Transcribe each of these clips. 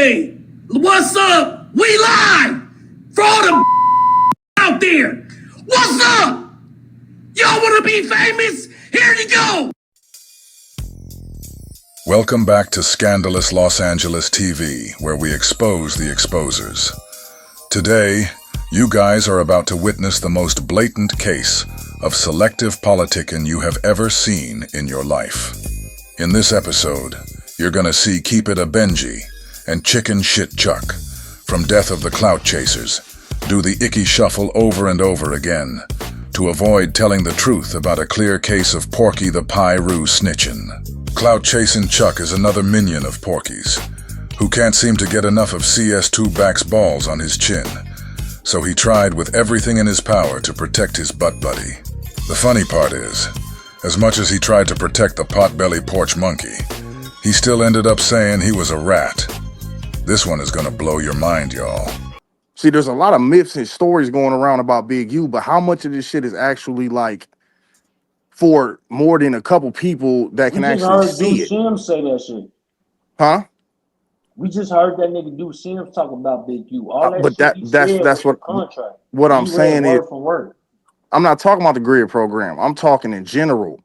Hey, what's up? We live for all the out there. What's up? Y'all want to be famous? Here you go. Welcome back to Scandalous Los Angeles TV, where we expose the exposers. Today, you guys are about to witness the most blatant case of selective politicking you have ever seen in your life. In this episode, you're gonna see Keep It a Benji and Chicken Shit Chuck from Death of the Clout Chasers do the icky shuffle over and over again to avoid telling the truth about a clear case of Porky the Pyru snitching. Clout Chasing Chuck is another minion of Porky's, who can't seem to get enough of CS2 Back's balls on his chin, so he tried with everything in his power to protect his butt buddy. The funny part is, as much as he tried to protect the potbelly porch monkey, he still ended up saying he was a rat. This one is gonna blow your mind, y'all. See, there's a lot of myths and stories going around about Big U, but how much of this shit is actually like for more than a couple people that can actually see it? Sims say that shit. Huh? We just heard that nigga do Sims talk about Big U. All that But shit that's what contract. What I'm saying is, for word. I'm not talking about the grid program. I'm talking in general,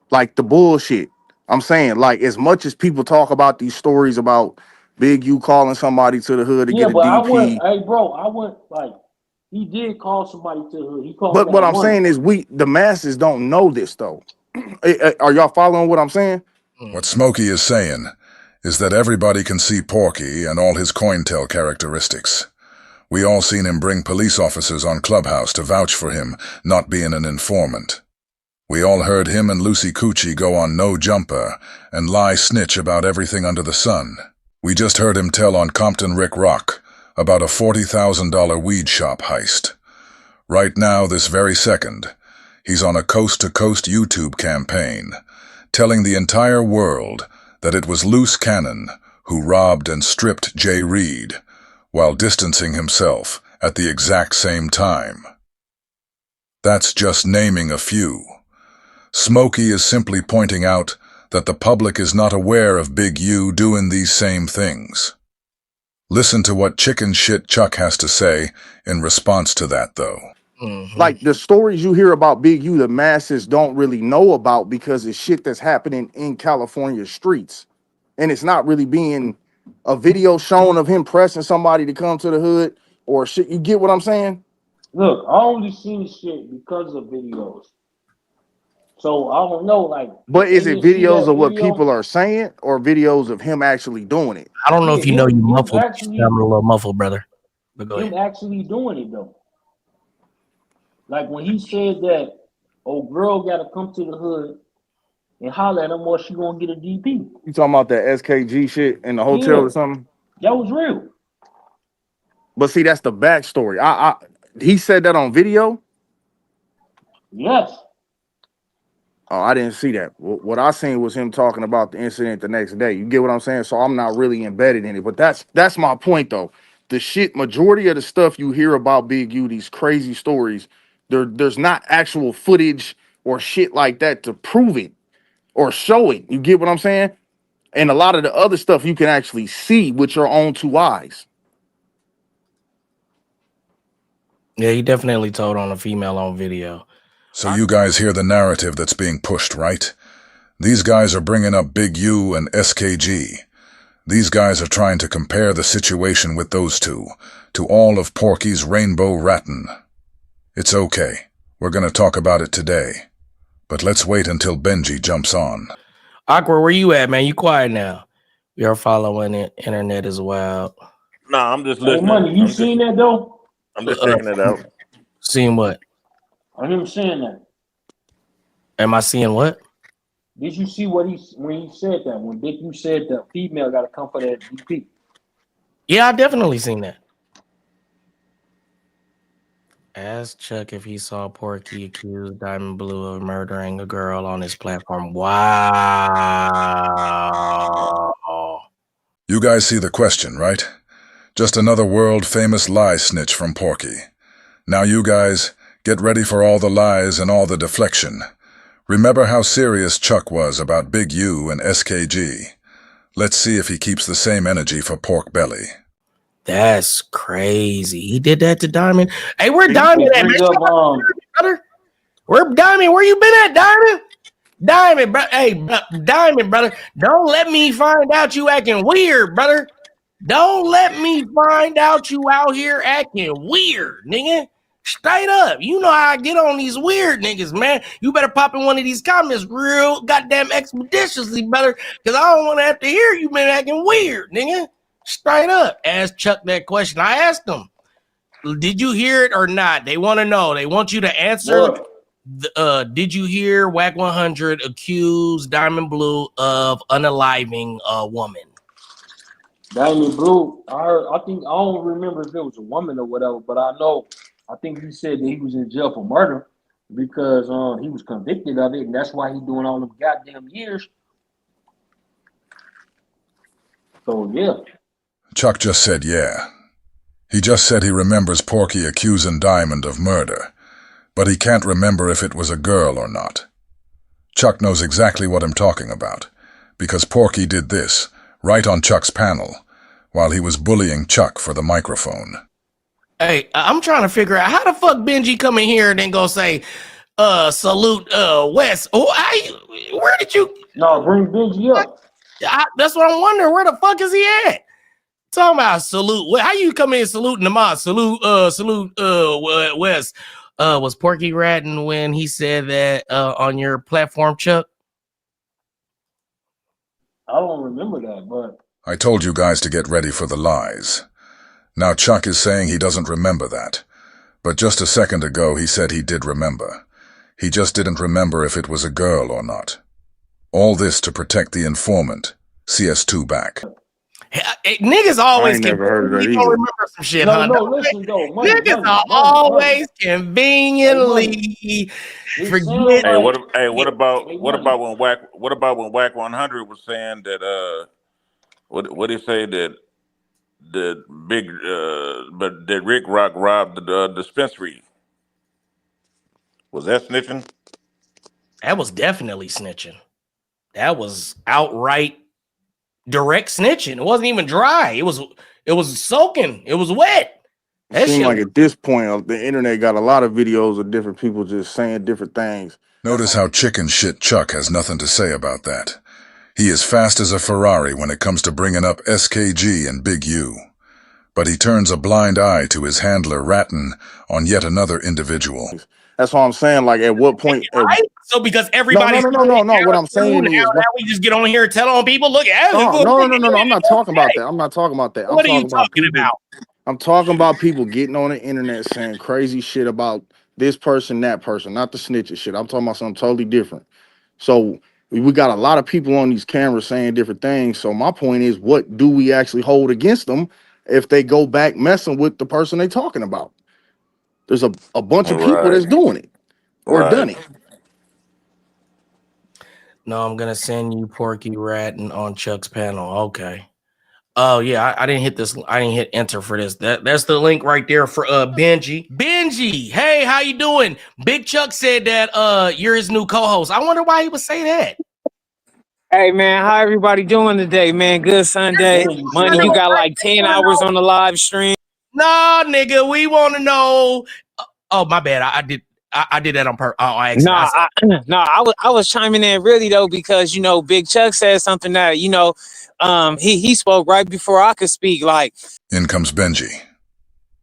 like the bullshit. I'm saying, like, as much as people talk about these stories about Big U calling somebody to the hood to get a DP. I went like, he did call somebody to the hood. He called. But what I'm saying is, the masses don't know this though. Are y'all following what I'm saying? What Smokey is saying is that everybody can see Porky and all his COINTEL characteristics. We all seen him bring police officers on Clubhouse to vouch for him not being an informant. We all heard him and Lucy Coochie go on No Jumper and lie snitch about everything under the sun. We just heard him tell on Compton Rick Rock about a $40,000 weed shop heist. Right now, this very second, he's on a coast-to-coast YouTube campaign, telling the entire world that it was Loose Cannon who robbed and stripped Jay Reed, while distancing himself at the exact same time. That's just naming a few. Smokey is simply pointing out that the public is not aware of Big U doing these same things. Listen to what Chicken Shit Chuck has to say in response to that, though. Like, the stories you hear about Big U, the masses don't really know about because it's shit that's happening in California streets. And it's not really being a video shown of him pressing somebody to come to the hood or shit. You get what I'm saying? Look, I only seen shit because of videos. So I don't know, like. But is it videos of what people are saying or videos of him actually doing it? I don't know if you know you muffled. I'm a little muffled, brother. But go ahead. Him actually doing it though. Like when he said that, oh, girl gotta come to the hood and holler at him or she gonna get a DP. You talking about that SKG shit in the hotel or something? That was real. But see, that's the backstory. He said that on video? Yes. Oh, I didn't see that. What I seen was him talking about the incident the next day. You get what I'm saying? So I'm not really embedded in it. But that's my point, though. The shit, majority of the stuff you hear about Big U, these crazy stories, there's not actual footage or shit like that to prove it or show it. You get what I'm saying? And a lot of the other stuff you can actually see with your own two eyes. Yeah, he definitely told on a female on video. So you guys hear the narrative that's being pushed, right? These guys are bringing up Big U and SKG. These guys are trying to compare the situation with those two to all of Porky's rainbow rattin'. It's okay. We're gonna talk about it today. But let's wait until Benji jumps on. Awkward, where you at, man? You quiet now. We are following it. Internet as well. Nah, I'm just listening. Hey, Money, you seen that though? I'm just checking it out. Seeing what? I him saying that. Am I seeing what? Did you see what when he said that? When Big U said the female got to come for that DP. Yeah, I definitely seen that. Ask Chuck if he saw Porky accuse Diamond Blue of murdering a girl on his platform. Wow. You guys see the question, right? Just another world-famous lie snitch from Porky. Now you guys, get ready for all the lies and all the deflection. Remember how serious Chuck was about Big U and SKG. Let's see if he keeps the same energy for Pork Belly. That's crazy. He did that to Diamond. Hey, where Diamond at, man? Bring up Brother? Where Diamond? Where you been at, Diamond? Diamond, bro. Hey, Diamond, brother. Don't let me find out you acting weird, brother. Don't let me find out you out here acting weird, nigga. Straight up. You know how I get on these weird niggas, man. You better pop in one of these comments real goddamn expeditiously, brother, because I don't want to have to hear you been acting weird, nigga. Straight up. Ask Chuck that question. I asked him, did you hear it or not? They want to know. They want you to answer. Did you hear WACK100 accuse Diamond Blue of unaliving a woman? Diamond Blue, I think I don't remember if it was a woman or whatever, but I think he said that he was in jail for murder because he was convicted of it, and that's why he's doing all them goddamn years. So yeah. Chuck just said yeah. He just said he remembers Porky accusing Diamond of murder, but he can't remember if it was a girl or not. Chuck knows exactly what I'm talking about, because Porky did this right on Chuck's panel while he was bullying Chuck for the microphone. Hey, I'm trying to figure out how the fuck Benji come in here and then go say, salute Wes. Oh, where did you? No, bring Benji up. That's what I'm wondering. Where the fuck is he at? Talking about salute. How you come in saluting the mod? Salute Wes. Was Porky ratting when he said that on your platform, Chuck? I don't remember that, but I told you guys to get ready for the lies. Now Chuck is saying he doesn't remember that, but just a second ago he said he did remember. He just didn't remember if it was a girl or not. All this to protect the informant, CS2 back. Hey, niggas always I ain't never heard of that don't either. remember some shit, no, huh? listen though, Niggas are always conveniently forget. What about when WACK100 was saying that what he say that the big but that Rick Rock robbed the dispensary? Was that snitching? That was definitely snitching. That was outright direct snitching. It wasn't even dry. It was soaking. It was wet. It seems like at this point, the internet got a lot of videos of different people just saying different things. Notice how chicken shit Chuck has nothing to say about that. He is fast as a Ferrari when it comes to bringing up SKG and Big U. But he turns a blind eye to his handler ratting on yet another indivial. That's what I'm saying. Like, at what point? Right? So because everybody No. What I'm saying is, now we just get on here and tell on people. Look at no. I'm not talking about that. I'm not talking about that. What are you talking about? I'm talking about people getting on the internet saying crazy shit about this person, that person, not the snitching shit. I'm talking about something totally different. So we got a lot of people on these cameras saying different things. So my point is, what do we actually hold against them if they go back messing with the person they talking about? There's a bunch of people that's doing it or done it. No, I'm gonna send you Porky ratting on Chuck's panel. Okay. Oh yeah, I didn't hit this. I didn't hit enter for this. That's the link right there for Benji. Benji, hey, how you doing? Big Chuck said that you're his new co-host. I wonder why he would say that. Hey man, how everybody doing today, man? Good Sunday. Money, you got like 10 hours on the live stream. Nah, nigga, we want to know. Oh, my bad. I did that on purpose. I was chiming in really though because Big Chuck said something that he spoke right before I could speak. Like, in comes Benji.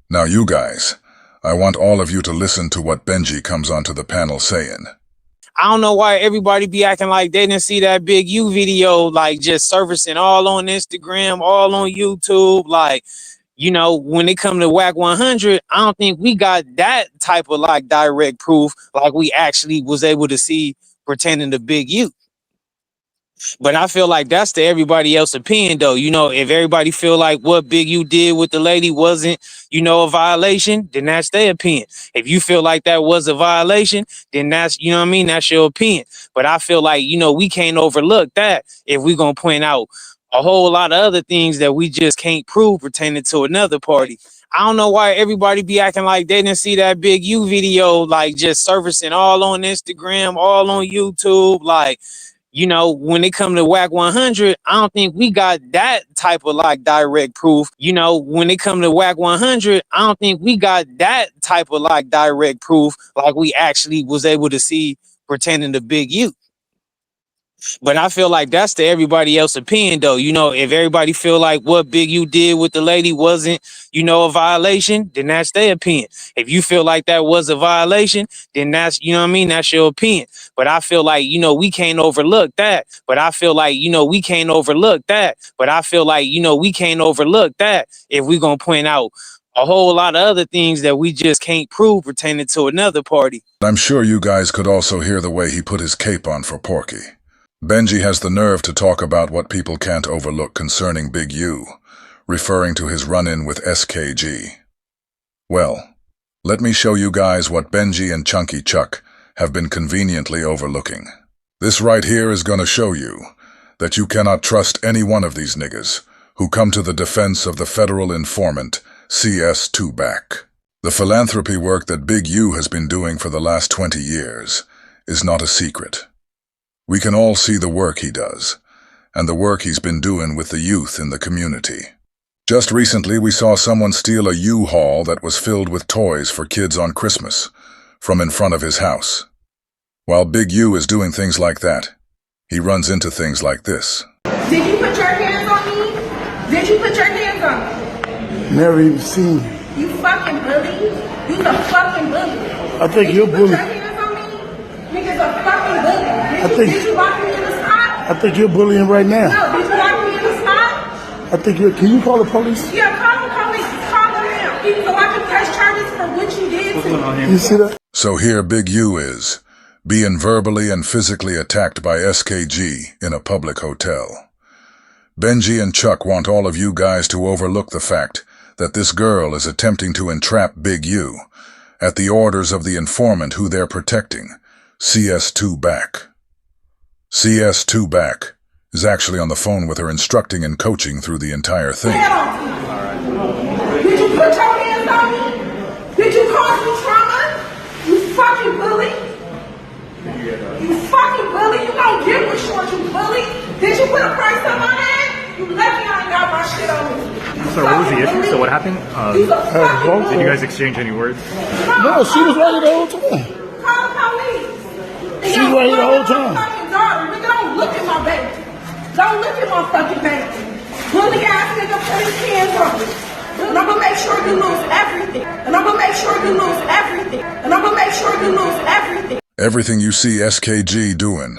Now you guys, I want all of you to listen to what Benji comes onto the panel saying. I don't know why everybody be acting like they didn't see that Big U video, like just surfacing all on Instagram, all on YouTube, like. When it comes to WACK100, I don't think we got that type of like direct proof like we actually was able to see pertaining to Big U. But I feel like that's to everybody else's opinion though. If everybody feel like what Big U did with the lady wasn't, a violation, then that's their opinion. If you feel like that was a violation, then that's, that's your opinion. But I feel like, we can't overlook that if we're going to point out a whole lot of other things that we just can't prove pertaining to another party. I don't know why everybody be acting like they didn't see that Big U video, like just surfacing all on Instagram, all on YouTube. Like, you know, when it come to WAC 100, I don't think we got that type of like direct proof. You know, when it come to WAC 100, I don't think we got that type of like direct proof like we actually was able to see pertaining to Big U. But I feel like that's to everybody else's opinion, though. You know, if everybody feel like what Big U did with the lady wasn't, you know, a violation, then that's their opinion. If you feel like that was a violation, then that's, you know what I mean, that's your opinion. But I feel like, you know, we can't overlook that. But I feel like, you know, we can't overlook that. But I feel like, you know, we can't overlook that if we're going to point out a whole lot of other things that we just can't prove pertaining to another party. I'm sure you guys could also hear the way he put his cape on for Porky. Benji has the nerve to talk about what people can't overlook concerning Big U, referring to his run-in with SKG. Well, let me show you guys what Benji and Chunky Chuck have been conveniently overlooking. This right here is gonna show you that you cannot trust any one of these niggas who come to the defense of the federal informant CS2 BAC. The philanthropy work that Big U has been doing for the last 20 years is not a secret. We can all see the work he does, and the work he's been doing with the youth in the community. Just recently, we saw someone steal a U-Haul that was filled with toys for kids on Christmas from in front of his house. While Big U is doing things like that, he runs into things like this. Did you put your hands on me? Did you put your hands on me? Never even seen you. You fucking bully. You's a fucking bully. I think you're a bully. Did you put your hands on me? Nigga's a fucking bully. Did you lock me in the spot? I think you're bullying right now. No, did you lock me in the spot? I think you're, can you call the police? Yeah, call the police. Call them now. So I can press charges for what you did to me. You see that? So here Big U is, being verbally and physically attacked by SKG in a public hotel. Benji and Chuck want all of you guys to overlook the fact that this girl is attempting to entrap Big U at the orders of the informant who they're protecting, CS2 BAC. CS2 BAC is actually on the phone with her instructing and coaching through the entire thing. Did you put your hands on me? Did you cause me trauma? You fucking bully. You fucking bully. You don't get what short, you bully. Did you put a price on my head? You lucky I ain't got my shit on me. So what was the issue? So what happened? Did you guys exchange any words? No, she was right here the whole time. Call the police. She was right here the whole time. Fucking daughter. Nigga, don't look at my baby. Don't look at my fucking baby. Bully ass nigga, put his hands on me. And I'm gonna make sure you lose everything. And I'm gonna make sure you lose everything. And I'm gonna make sure you lose everything. Everything you see SKG doing,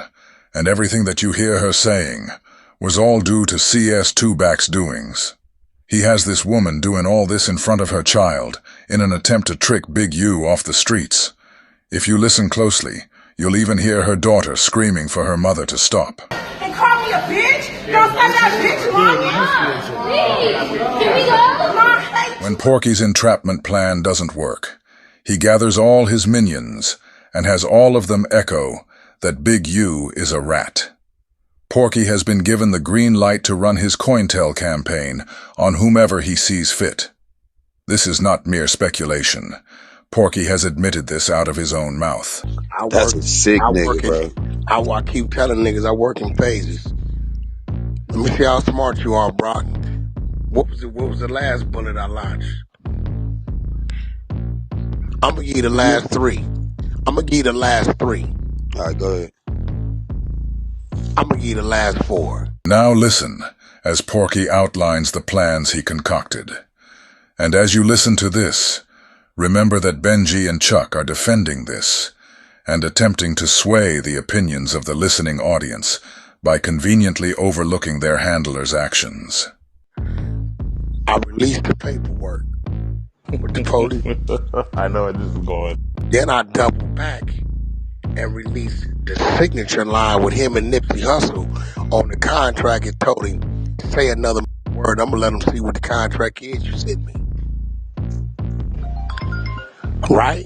and everything that you hear her saying, was all due to CS2 BAC's doings. He has this woman doing all this in front of her child in an attempt to trick Big U off the streets. If you listen closely, you'll even hear her daughter screaming for her mother to stop. And call me a bitch? Don't say that bitch long. Can we go? When Porky's entrapment plan doesn't work, he gathers all his minions and has all of them echo that Big U is a rat. Porky has been given the green light to run his COINTEL campaign on whomever he sees fit. This is not mere speculation. Porky has admitted this out of his own mouth. That's a sick nigga, bro. I keep telling niggas I work in phases. Let me see how smart you are, Brock. What was the last bullet I launched? I'm gonna give you the last three. All right, go ahead. I'm gonna give you the last four. Now listen, as Porky outlines the plans he concocted. And as you listen to this, remember that Benji and Chuck are defending this and attempting to sway the opinions of the listening audience by conveniently overlooking their handler's actions. I released the paperwork with the police. I know where this is going. Then I double back and released the signature line with him and Nipsey Hussle on the contract and told him, say another word, I'm gonna let him see what the contract is you sent me. Right?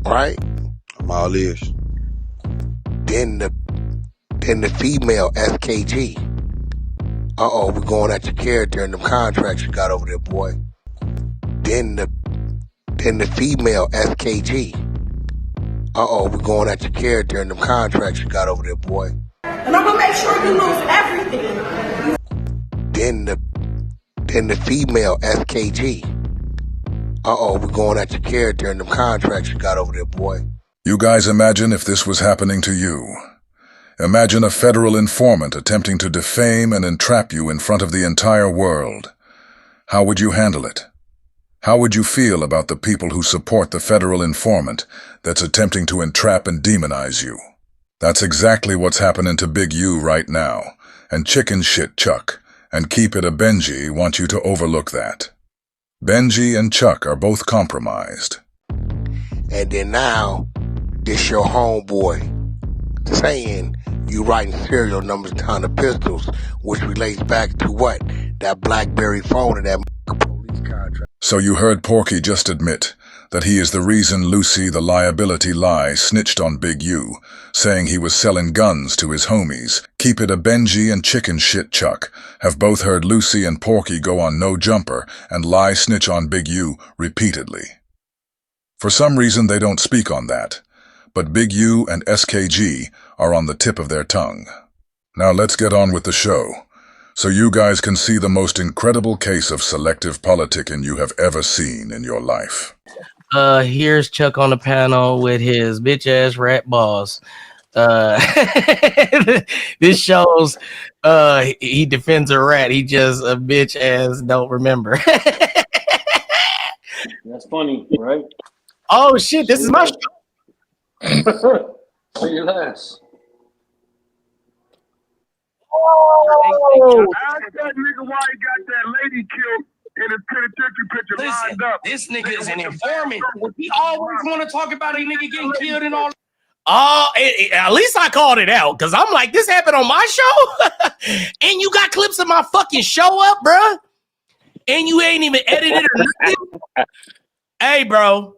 I'm all ears. Then the female SKG. Uh-oh, we're going at your character and the contracts you got over there, boy. Then the female SKG. We're going at your character and them contracts you got over there, boy. And I'm gonna make sure you lose everything. Then the female SKG. We're going at your character and them contracts you got over there, boy. You guys imagine if this was happening to you. Imagine a federal informant attempting to defame and entrap you in front of the entire world. How would you handle it? How would you feel about the people who support the federal informant that's attempting to entrap and demonize you? That's exactly what's happening to Big U right now, and Chicken Shit Chuck, and Keep It a Benji want you to overlook that. Benji and Chuck are both compromised. And then now, this your homeboy saying you writing serial numbers down the pistols, which relates back to what? That BlackBerry phone and that police contract. So you heard Porky just admit that he is the reason Lucy the liability lie snitched on Big U, saying he was selling guns to his homies. Keep It a Benji and Chicken Shit Chuck have both heard Lucy and Porky go on No Jumper and lie snitch on Big U repeatedly. For some reason they don't speak on that, but Big U and SKG are on the tip of their tongue. Now let's get on with the show, so you guys can see the most incredible case of selective politicking you have ever seen in your life. Here's Chuck on the panel with his bitch-ass rat boss. This shows he defends a rat. He just a bitch-ass don't remember. That's funny, right? Oh, shit, this is my show. Say your last. Oh. Ask that nigga why he got that lady killed in his penitentiary picture lined up. This nigga is an informant. He always want to talk about a nigga getting killed and all. Oh, at least I called it out, because I'm like, this happened on my show? And you got clips of my fucking show up, bruh? And you ain't even edited or nothing? Hey, bro.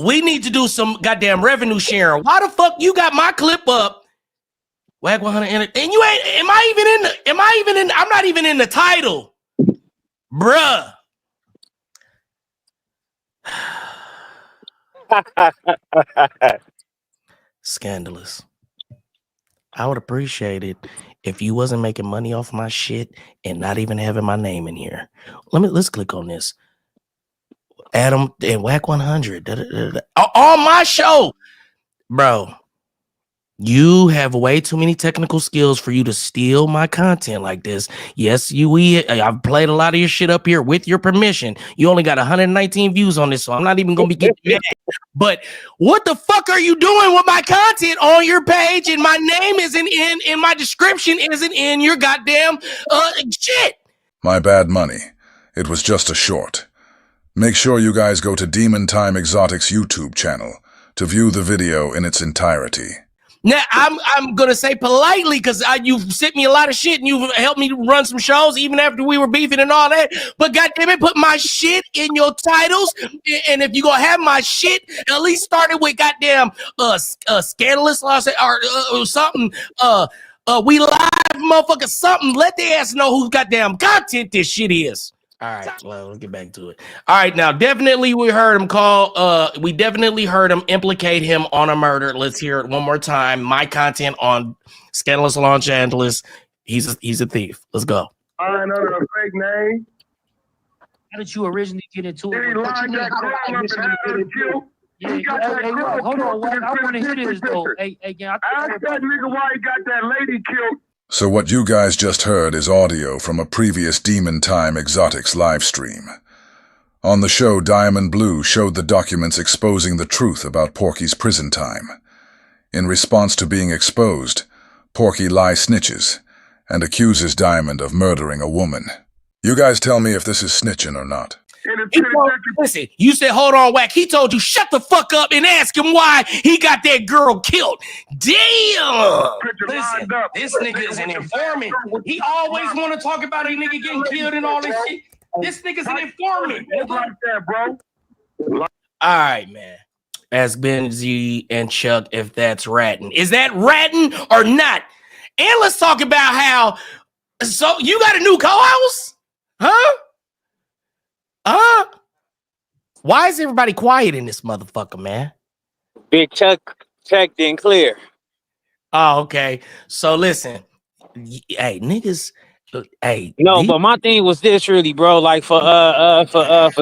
We need to do some goddamn revenue sharing. Why the fuck you got my clip up? WACK100, and you ain't, am I even in, I'm not even in the title. Bruh. Scandalous. I would appreciate it if you wasn't making money off my shit and not even having my name in here. Let's click on this. Adam and WACK100 on my show, bro. You have way too many technical skills for you to steal my content like this. Yes, I've played a lot of your shit up here with your permission. You only got 119 views on this, so I'm not even gonna be getting mad. But what the fuck are you doing with my content on your page? And my name isn't in, and my description isn't in your goddamn shit. My bad money. It was just a short. Make sure you guys go to Demon Time Exotics YouTube channel to view the video in its entirety. Now, I'm going to say politely, because you've sent me a lot of shit and you've helped me run some shows even after we were beefing and all that. But goddamn it, put my shit in your titles. And if you're going to have my shit, at least start it with goddamn Scandalous or something. We Live, motherfucker, something. Let their ass know whose goddamn content this shit is. All right, well, let's get back to it. All right, now, definitely we heard him we definitely heard him implicate him on a murder. Let's hear it one more time. My content on Scandalous Los Angeles. He's a thief. Let's go. Lying under a fake name. How did you originally get into Then it? he lined that girl up and had her killed. Yeah, hey, look, hold on. I want to hear this, though. Hey, gang, Ask that nigga why he got that lady killed. So what you guys just heard is audio from a previous Demon Time Exotics live stream. On the show, Diamond Blue showed the documents exposing the truth about Porky's prison time. In response to being exposed, Porky lie snitches and accuses Diamond of murdering a woman. You guys tell me if this is snitching or not. Listen, you said, hold on, Wack. He told you, shut the fuck up and ask him why he got that girl killed. Damn. Listen, this nigga is an informant. He always want to talk about a nigga getting killed and all this shit. This nigga's an informant. Like that, bro. All right, man. Ask Benji and Chuck if that's ratting. Is that ratting or not? And let's talk about how, so you got a new co-host? Huh? Why is everybody quiet in this motherfucker, man? Big Chuck checked and clear. Oh, okay. So listen, hey, niggas, hey, No, but my thing was this really, bro. Like for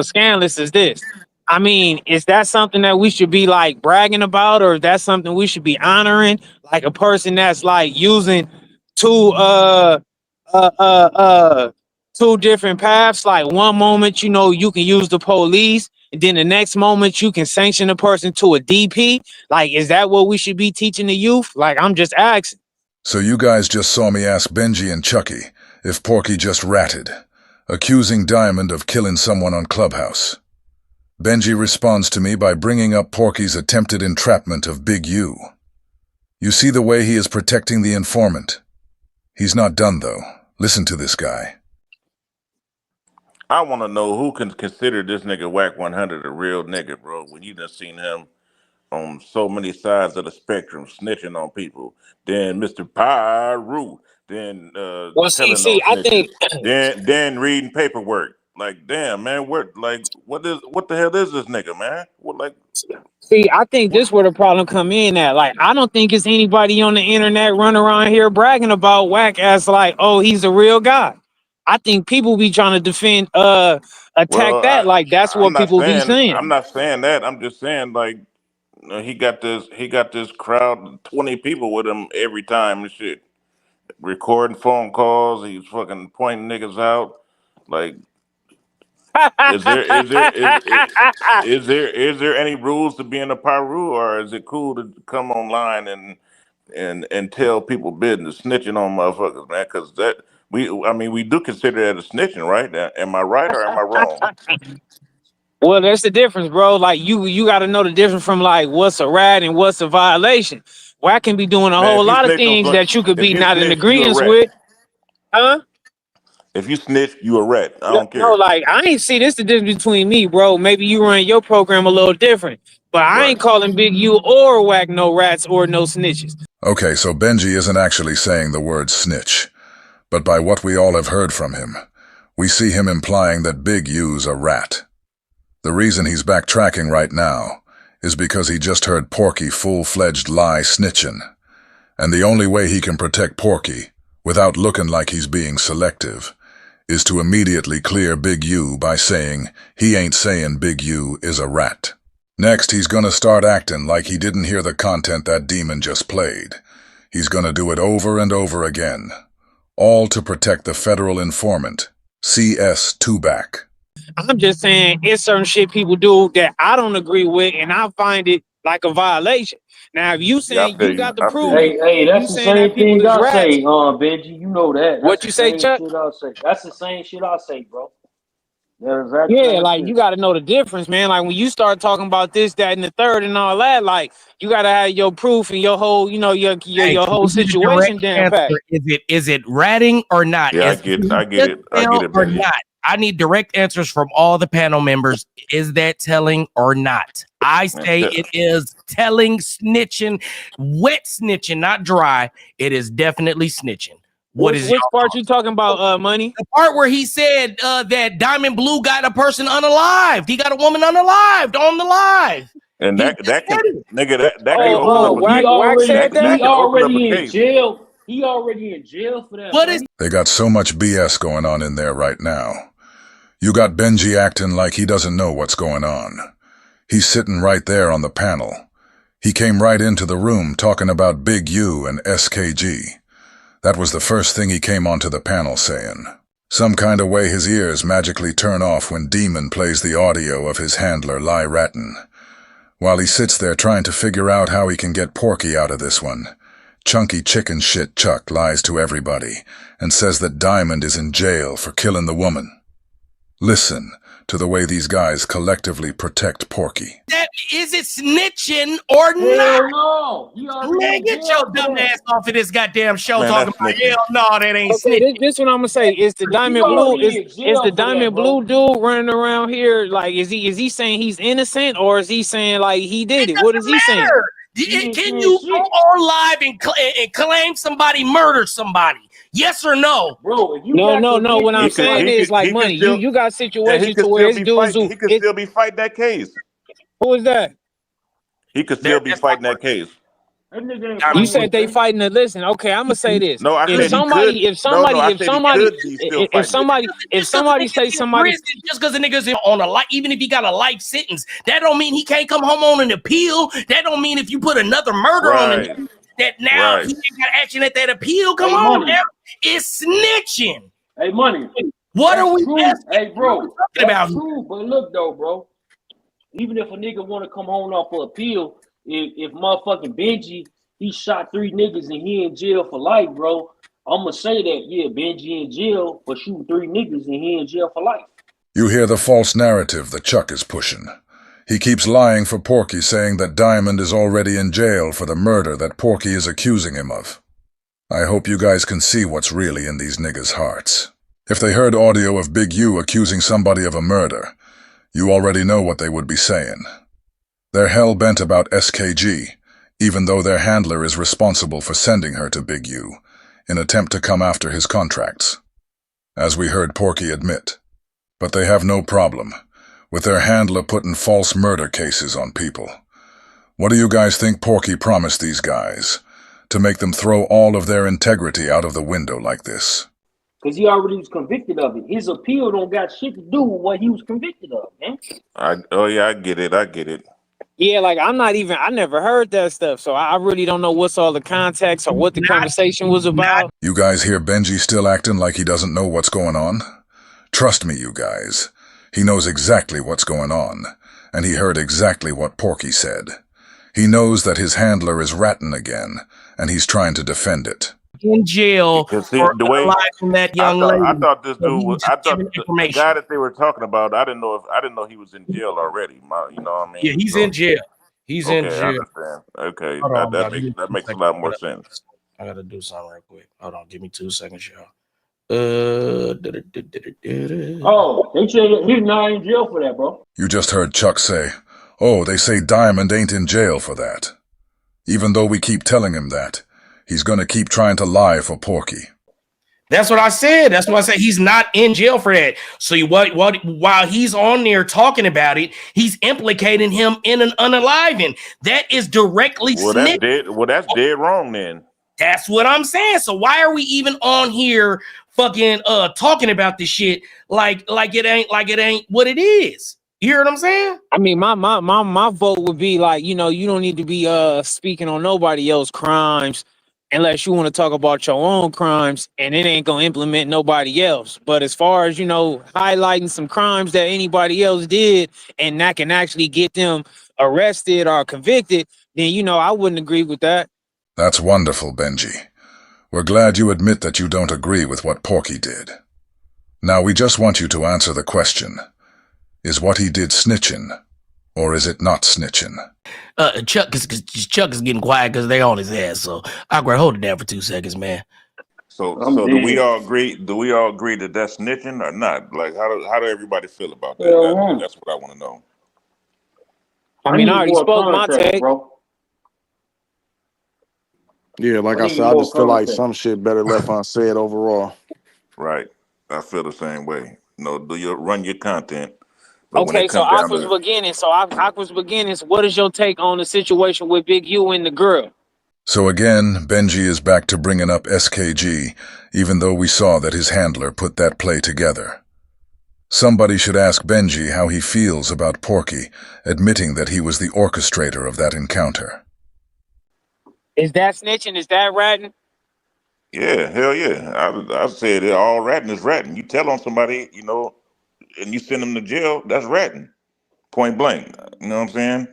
Scanless is this. I mean, is that something that we should be like bragging about, or is that something we should be honoring? Like a person that's like using two uh uh uh two different paths. Like one moment, you know, you can use the police, and then the next moment you can sanction a person to a DP. Like, is that what we should be teaching the youth? Like, I'm just asking. So you guys just saw me ask Benji and Chucky if Porky just ratted, accusing Diamond of killing someone on Clubhouse. Benji responds to me by bringing up Porky's attempted entrapment of Big U. You see the way he is protecting the informant. He's not done, though. Listen to this guy. I want to know who can consider this nigga WACK100 a real nigga, bro, when you done seen him on so many sides of the spectrum, snitching on people. Then Mr. Pyru, then Well, telling on I think snitches, then reading paperwork. Like, damn, man, what the hell is this nigga, man? I think this where the problem come in at. Like, I don't think it's anybody on the internet running around here bragging about Wack as like, oh, he's a real guy. I think people be trying to defend, attack Well, that. Like, that's I'm what not people be saying saying. I'm not saying that. I'm just saying like he got this crowd, 20 people with him every time and shit, recording phone calls. He's fucking pointing niggas out. Like, is there any rules to being a Paru, or is it cool to come online and tell people business, snitching on motherfuckers, man? Because we do consider that a snitching, right? Am I right or am I wrong? Well, that's the difference, bro. Like, you got to know the difference from like what's a rat and what's a violation. Wack can be doing a Man, whole lot of things that you could if be you not in snitch, you a agreement rat. with, huh? If you snitch, you a rat. I No, don't care. like I ain't see this the difference between me, bro. Maybe you run your program a little different, but I Right. ain't calling Big U or Wack no rats or no snitches. Okay, so Benji isn't actually saying the word snitch, but by what we all have heard from him, we see him implying that Big U's a rat. The reason he's backtracking right now is because he just heard Porky full-fledged lie snitching, and the only way he can protect Porky, without looking like he's being selective, is to immediately clear Big U by saying he ain't saying Big U is a rat. Next, he's gonna start acting like he didn't hear the content that demon just played. He's gonna do it over and over again, all to protect the federal informant, CS Tubac. I'm just saying it's certain shit people do that I don't agree with, and I find it like a violation. Now, if you saying you got the proof, Hey, you that's the saying that same people thing is I rats. say, Benji. You know that. That's What the you say, same Chuck? shit I say. That's the same shit I say, bro. That exact Yeah, same like shit. you got to know the difference, man. Like when you start talking about this, that, and the third, and all that, like you got to have your proof and your whole, you know, your whole situation down pat. Is it ratting or not? Yeah, Is I get it, or Benji. not? I need direct answers from all the panel members. Is that telling or not? I say it is telling, snitching, wet snitching, not dry. It is definitely snitching. Which part you talking about, Money? The part where he said that Diamond Blue got a person unalived. He got a woman unalived on the live. And that can open up a He case. already in jail. He already in jail for that. They got so much BS going on in there right now. You got Benji acting like he doesn't know what's going on. He's sitting right there on the panel. He came right into the room talking about Big U and SKG. That was the first thing he came onto the panel saying. Some kind of way his ears magically turn off when Demon plays the audio of his handler lie rattin'. While he sits there trying to figure out how he can get Porky out of this one, chunky chicken shit Chuck lies to everybody and says that Diamond is in jail for killing the woman. Listen to the way these guys collectively protect Porky. Is it snitching or not? No. Man, get your dumb ass off of this goddamn show talking about hell no, that ain't okay, snitching. this what I'm gonna say. Is the Diamond Blue is the Diamond Blue dude running around here? Like, is he saying he's innocent, or is he saying like he did it? What is he saying? Can you go on live and claim somebody murdered somebody? Yes or no? Bro, if you no. What I'm saying is like Money. You got situations to where his dudes he could still be fighting that case. Who is that? He could still be That's my fighting that case. That nigga ain't I You mean, fighting said they anything. fighting to listen. Okay, I'm gonna say this. No, I If said he could. somebody, if No, somebody, I if said he somebody, could be still if fighting it. somebody, if just because somebody a say nigga's in somebody, prison, just because a nigga's on a life, even if he got a life sentence, that don't mean he can't come home on an appeal. That don't mean if you put another murder on Right, him, that now right. he ain't got action at that appeal. Come Hey, on, money. now it's snitching. Hey, money. What are That's we true. Hey, what are we bro. talking That's about? true. But look though, bro. Even if a nigga want to come home off for appeal, if motherfucking Benji, he shot 3 niggas and he in jail for life, bro. I'ma say that, yeah, Benji in jail for shooting 3 niggas and he in jail for life. You hear the false narrative that Chuck is pushing. He keeps lying for Porky, saying that Diamond is already in jail for the murder that Porky is accusing him of. I hope you guys can see what's really in these niggas' hearts. If they heard audio of Big U accusing somebody of a murder, you already know what they would be saying. They're hell-bent about SKG, even though their handler is responsible for sending her to Big U, in attempt to come after his contracts, as we heard Porky admit. But they have no problem with their handler putting false murder cases on people. What do you guys think Porky promised these guys? To make them throw all of their integrity out of the window like this? Because he already was convicted of it. His appeal don't got shit to do with what he was convicted of, man. Oh yeah, I get it. yeah, like I never heard that stuff, so I really don't know what's all the context or what the conversation was about. You guys hear Benji still acting like he doesn't know what's going on? Trust me, you guys. He knows exactly what's going on, and he heard exactly what Porky said. He knows that his handler is ratting again, and he's trying to defend it. In jail Because see, for the way unaliving that young I lady. thought this So dude he was, just I thought giving the information. guy that they were talking about, I didn't know he was in jail already. You know what I mean? Yeah, he's So, in jail. He's in okay, I jail. understand. Okay, Hold on, y'all. Give me that 2 makes a seconds. lot more sense. I gotta do something real quick. Hold on, give me 2 seconds, y'all. Oh, they say he's not in jail for that, bro. You just heard Chuck say, "Oh, they say Diamond ain't in jail for that." Even though we keep telling him that, he's gonna keep trying to lie for Porky. That's what I said. That's why I said he's not in jail for that. So while he's on there talking about it, he's implicating him in an unaliving. That is directly Well, that's dead wrong then. That's what I'm saying. So why are we even on here fucking talking about this shit like it ain't what it is? You hear what I'm saying? I mean, my vote would be like, you don't need to be speaking on nobody else's crimes unless you want to talk about your own crimes, and it ain't gonna implement nobody else. But as far as highlighting some crimes that anybody else did and that can actually get them arrested or convicted, then I wouldn't agree with that. That's wonderful, Benji. We're glad you admit that you don't agree with what Porky did. Now we just want you to answer the question. Is what he did snitching, or is it not snitching? Chuck is getting quiet because they on his ass. So I'll hold it down for 2 seconds, man. So do we all agree? Do we all agree that that's snitching or not? Like, how do everybody feel about that? That's what I want to know. I mean, I already spoke my take, bro. Yeah, like I said, I just feel like some shit better left unsaid overall. Right, I feel the same way. Run your content. But okay, so Aqua's beginnings. What is your take on the situation with Big U and the girl? So again, Benji is back to bringing up SKG, even though we saw that his handler put that play together. Somebody should ask Benji how he feels about Porky admitting that he was the orchestrator of that encounter. Is that snitching? Is that ratting? Yeah, hell yeah. I said it, all ratting is ratting. You tell on somebody, and you send them to jail, that's ratting. Point blank. You know what I'm saying?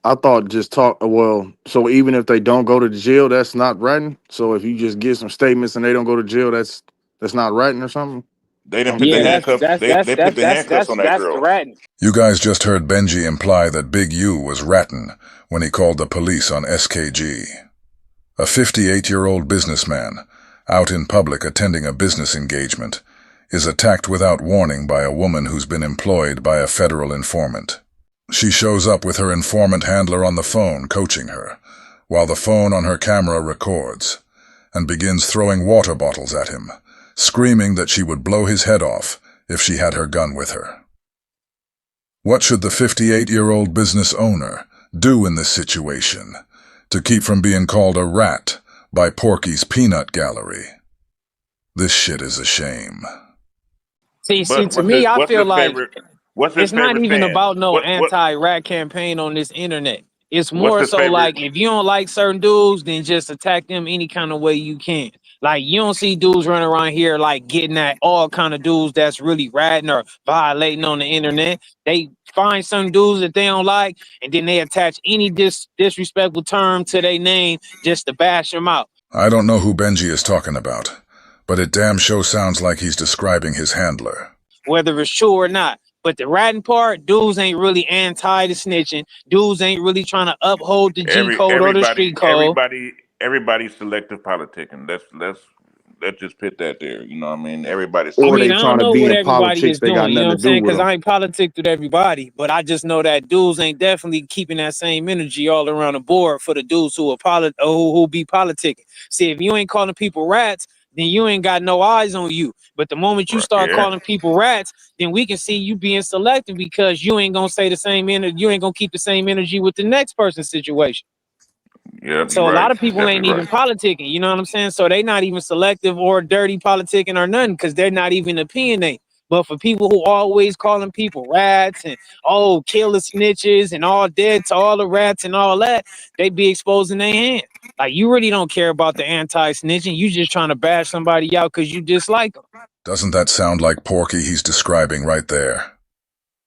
I thought so even if they don't go to jail, that's not ratting. So if you just get some statements and they don't go to jail, that's not ratting or something. They didn't put the handcuffs. They put the handcuffs on that girl. You guys just heard Benji imply that Big U was ratting when he called the police on SKG. A 58-year-old businessman, out in public attending a business engagement, is attacked without warning by a woman who's been employed by a federal informant. She shows up with her informant handler on the phone coaching her, while the phone on her camera records, and begins throwing water bottles at him, screaming that she would blow his head off if she had her gun with her. What should the 58-year-old business owner do in this situation to keep from being called a rat by Porky's peanut gallery? This shit is a shame. See, But to me, I feel like what's his it's not favorite even saying? about no What anti-rat campaign on this internet. It's what's more his so favorite? like if you don't like certain dudes, then just attack them any kind of way you can. Like you don't see dudes running around here like getting at all kind of dudes that's really ratting or violating on the internet. They find some dudes that they don't like, and then they attach any disrespectful term to their name just to bash them out. I don't know who Benji is talking about, but it damn sure sounds like he's describing his handler. Whether it's true or not. But the ratting part, dudes ain't really anti the snitching. Dudes ain't really trying to uphold the G code or the street code. Everybody's selective politicking. Let's just put that there. You know what I mean? Everybody's. Or I they don't trying to know be what in everybody is politics. They got doing. You know nothing what to I'm do saying? with Because them. I ain't politic with everybody, but I just know that dudes ain't definitely keeping that same energy all around the board for the dudes who are who be politicking. See, if you ain't calling people rats, then you ain't got no eyes on you. But the moment you Right, start yeah. calling people rats, then we can see you being selective because you ain't gonna say the same energy. You ain't gonna keep the same energy with the next person's situation. Yep, So you're a lot right. of people ain't Definitely even right. politicking, you know what I'm saying? So they not even selective or dirty politicking or nothing because they're not even opinionated. But for people who always calling people rats and kill the snitches and all dead to all the rats and all that, they be exposing their hand. Like you really don't care about the anti-snitching. You just trying to bash somebody out because you dislike them. Doesn't that sound like Porky he's describing right there?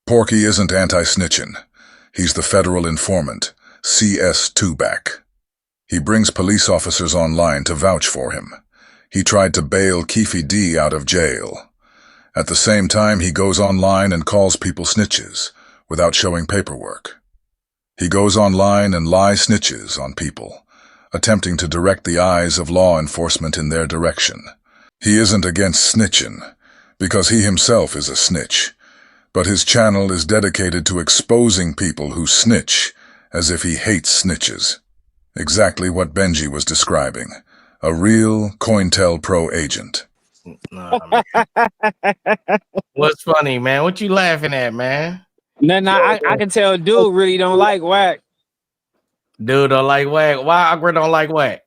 Porky isn't anti-snitching. He's the federal informant, CS2 back. He brings police officers online to vouch for him. He tried to bail Keefe D out of jail. At the same time, he goes online and calls people snitches without showing paperwork. He goes online and lies snitches on people, attempting to direct the eyes of law enforcement in their direction. He isn't against snitching, because he himself is a snitch, but his channel is dedicated to exposing people who snitch as if he hates snitches. Exactly what Benji was describing. A real COINTELPRO agent. Nah, man. What's funny, man? What you laughing at, man? I can tell dude really don't like WACK. Dude don't like WACK. Why Agra don't like WACK?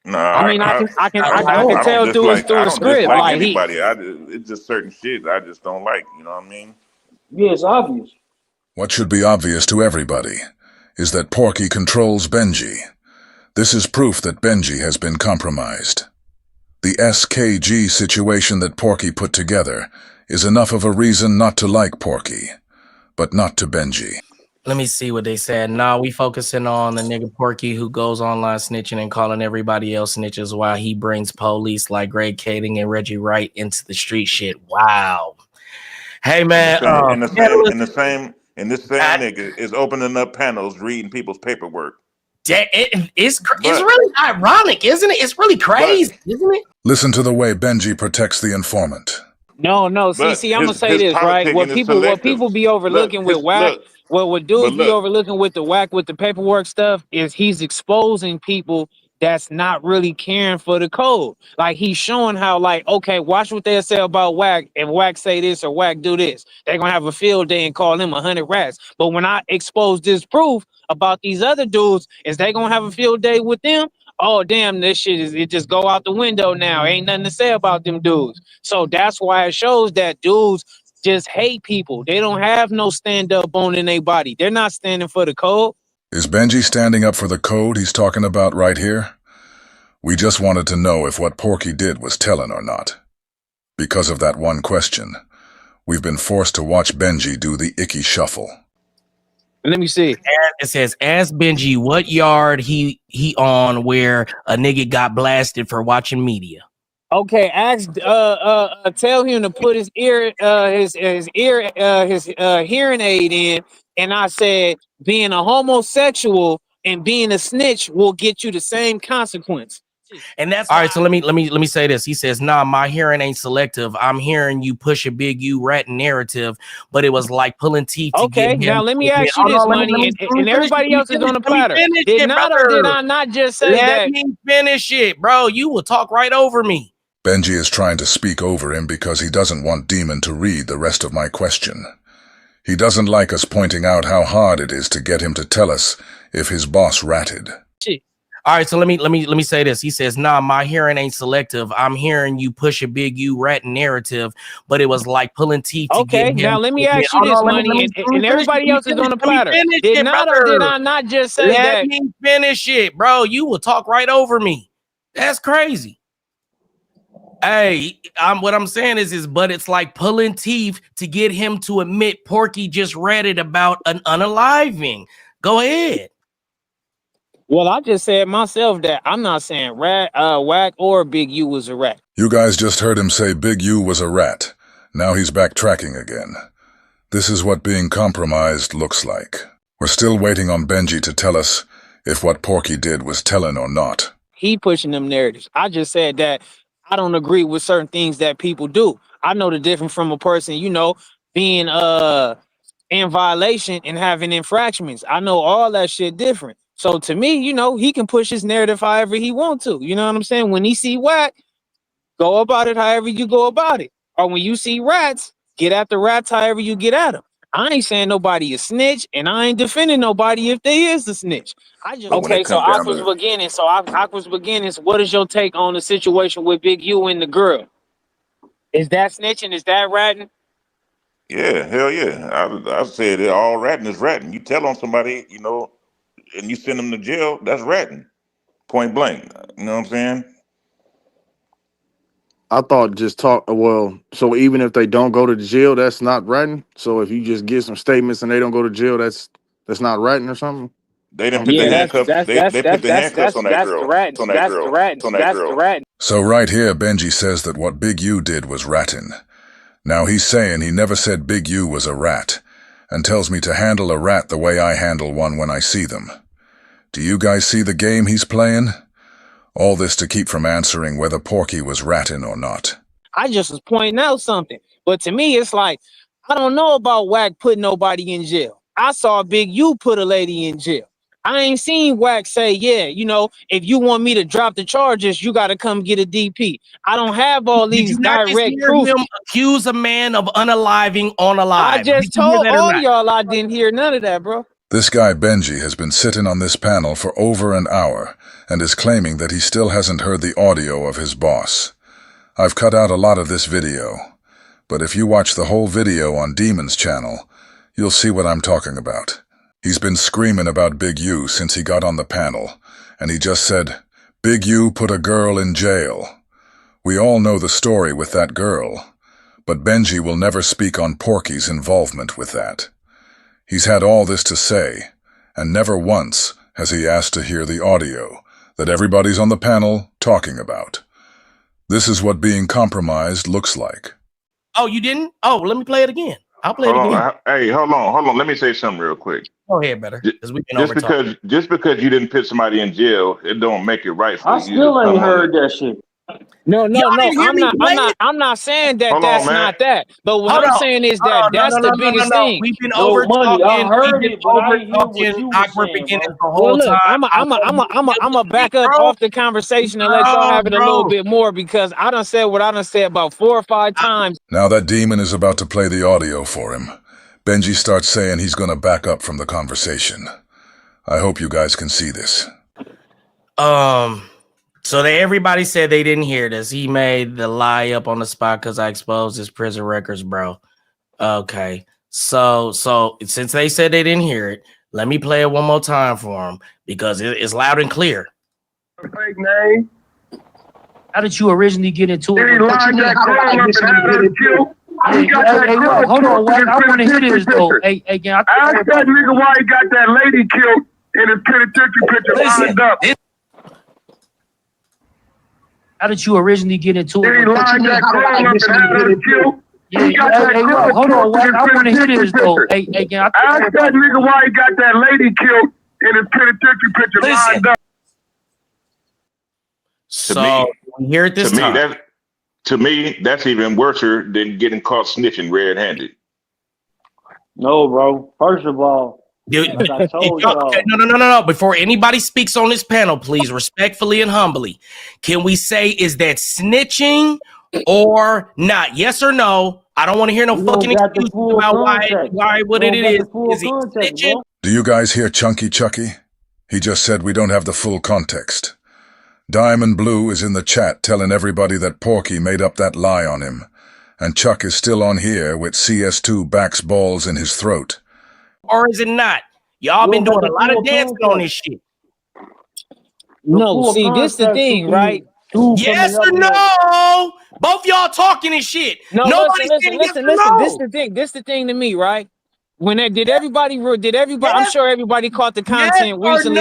No, I can don't tell through dislike. I the don't script. dislike Like anybody. It's just certain shit I just don't like. You know what I mean? Yeah, it's obvious. What should be obvious to everybody is that Porky controls Benji. This is proof that Benji has been compromised. The SKG situation that Porky put together is enough of a reason not to like Porky, but not to Benji. Let me see what they said. Nah, we focusing on the nigga Porky who goes online snitching and calling everybody else snitches while he brings police like Greg Kading and Reggie Wright into the street shit. Wow. Hey man, This same nigga is opening up panels, reading people's paperwork. It's really ironic, isn't it? It's really crazy, isn't it? Listen to the way Benji protects the informant. No. See, I'm gonna say this, right? What people be overlooking with WACK, what dudes be overlooking with the WACK with the paperwork stuff is he's exposing people that's not really caring for the code. Like he's showing how, like, okay, watch what they say about WACK. If WACK say this or WACK do this, they're gonna have a field day and call him 100 rats. But when I expose this proof about these other dudes, is they gonna have a field day with them? Oh damn, this shit it just go out the window now. Ain't nothing to say about them dudes. So that's why it shows that dudes just hate people. They don't have no stand-up bone in their body. They're not standing for the code. Is Benji standing up for the code he's talking about right here? We just wanted to know if what Porky did was telling or not. Because of that one question, we've been forced to watch Benji do the icky shuffle. Let me see. It says, ask Benji what yard he on where a nigga got blasted for watching media. Okay, ask tell him to put his hearing aid in, and I said being a homosexual and being a snitch will get you the same consequence. And that's all right. So let me say this. He says, nah, my hearing ain't selective. I'm hearing you push a big U rat narrative, but it was like pulling teeth. Okay, now let me ask you this, Money, and everybody else is on the platter. Did I not just say that? Let me finish it, bro. You will talk right over me. Benji is trying to speak over him because he doesn't want Demon to read the rest of my question. He doesn't like us pointing out how hard it is to get him to tell us if his boss ratted. Shit. All right, so let me say this. He says, "Nah, my hearing ain't selective. I'm hearing you push a big U rat narrative, but it was like pulling teeth to Okay, get him." now let me ask you this, Money, and everybody else is on the platter. Did I not just say that? Let me finish it, bro. You will talk right over me. That's crazy. Hey, what I'm saying is, but it's like pulling teeth to get him to admit Porky just read it about an unaliving. Go ahead. Well, I just said myself that I'm not saying Wack or Big U was a rat. You guys just heard him say Big U was a rat. Now he's backtracking again. This is what being compromised looks like. We're still waiting on Benji to tell us if what Porky did was telling or not. He pushing them narratives. I just said that I don't agree with certain things that people do. I know the difference from a person, you know, being in violation and having infractions. I know all that shit different. So to me, you know, he can push his narrative however he want to. You know what I'm saying? When he see Wack, go about it however you go about it. Or when you see rats, get at the rats however you get at them. I ain't saying nobody is snitch, and I ain't defending nobody if they is the snitch. I just okay. So Aqua's beginning. So Aqua's beginnings. What is your take on the situation with Big U and the girl? Is that snitching? Is that ratting? Yeah, hell yeah. I said it, all ratting is ratting. You tell on somebody, you know, and you send them to jail, that's ratting. Point blank. You know what I'm saying? I thought just talk. Well, so even if they don't go to jail, that's not ratting. So if you just get some statements and they don't go to jail, that's not ratting or something. They didn't put the handcuffs. They put the handcuffs on that girl. That's the ratting. So right here, Benji says that what Big U did was ratting. Now he's saying he never said Big U was a rat, and tells me to handle a rat the way I handle one when I see them. Do you guys see the game he's playing? All this to keep from answering whether Porky was ratting or not. I just was pointing out something. But to me, it's like, I don't know about Wack putting nobody in jail. I saw Big U put a lady in jail. I ain't seen Wack say, yeah, you know, if you want me to drop the charges, you got to come get a DP. I don't have all these direct proof. Him accuse a man of unaliving on alive. I just told all y'all I didn't hear none of that, bro. This guy Benji has been sitting on this panel for over an hour and is claiming that he still hasn't heard the audio of his boss. I've cut out a lot of this video, but if you watch the whole video on Demon's channel, you'll see what I'm talking about. He's been screaming about Big U since he got on the panel, and he just said, Big U put a girl in jail. We all know the story with that girl, but Benji will never speak on Porky's involvement with that. He's had all this to say, and never once has he asked to hear the audio that everybody's on the panel talking about. This is what being compromised looks like. Oh, you didn't? Oh, let me play it again. I'll play it again. Hey, hold on. Let me say something real quick. Go ahead, better. Just because you didn't put somebody in jail, it don't make it right for you. I still ain't heard that shit. No. I'm not saying that that's not that. But what I'm saying is that that's the biggest thing. We've been over talking. I heard it, but I didn't hear what you were awkward saying, beginning bro. the whole time. I'm a back up off the conversation and let y'all have it a little bit more, because I done said what I done said about 4 or 5 times. Now that Demon is about to play the audio for him, Benji starts saying he's gonna back up from the conversation. I hope you guys can see this. So everybody said they didn't hear this. He made the lie up on the spot because I exposed his prison records, bro. Okay. So since they said they didn't hear it, let me play it one more time for him because it's loud and clear. Fake name. How did you originally get into it? He lined that girl up and had her killed. Hold on, Wack. I want to hear this though. Hey, again, ask that nigga why he got that lady killed in his penitentiary picture lined up. How did you originally get into it? He lined that girl up and had her killed. Hold on, Wack. I want to hear this though. Hey, again, ask that nigga why he got that lady killed in his penitentiary picture lined up. So here at this time. To me, that's even worse than getting caught snitching red-handed. No, bro. First of all, no. Before anybody speaks on this panel, please, respectfully and humbly, can we say, is that snitching or not? Yes or no? I don't want to hear no fucking excuses about why what it is. Is he snitching? Do you guys hear Chunky Chucky? He just said we don't have the full context. Diamond Blue is in the chat telling everybody that Porky made up that lie on him, and Chuck is still on here with CS2 backs balls in his throat. Or is it not? Y'all been doing a lot of dancing on this shit. No, see, this the thing, right? Yes or no? Both y'all talking and shit. No, Nobody's listen. This the thing. This the thing to me, right? When they did everybody? I'm sure everybody caught the content recently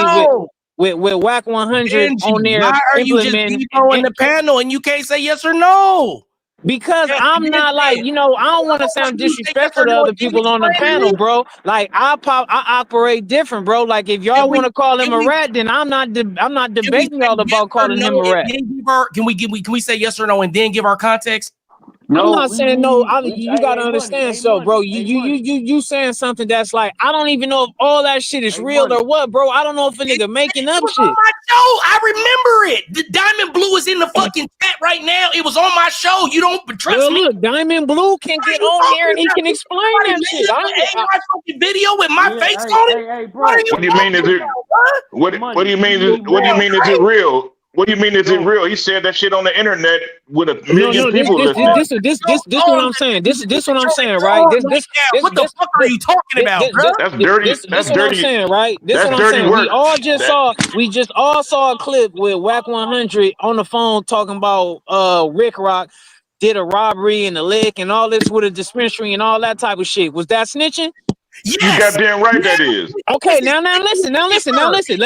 with WACK100's on there. Why are you just demoing the panel and you can't say yes or no? Because I'm not like, you know, I don't want to sound disrespectful to other people on the panel, bro. Like I operate different, bro. Like if y'all want to call him a rat, then I'm not debating y'all about calling him a rat. Can we say yes or no and then give our context? No, I'm not saying no. You gotta understand, so bro, you saying something that's like I don't even know if all that shit is real or what, bro. I don't know if a nigga making up shit. On my show, I remember it. The Diamond Blue is in the fucking chat right now. It was on my show. You don't trust me. Look, Diamond Blue can get on here and he can explain that shit. I fucking video with my face on it. What do you mean? Is it? What do you mean? What do you mean? Is it real? What do you mean? Is it real? He said that shit on the internet with a million people. This what I'm saying. This what I'm saying, right? What the fuck are you talking about, bro? That's dirty. That's dirty. What I'm saying, right? This that's what I'm dirty saying. work. We just all saw a clip with WACK100 on the phone talking about Rick Rock did a robbery and a lick and all this with a dispensary and all that type of shit. Was that snitching? Yes. You goddamn right that is. Okay, now listen. Let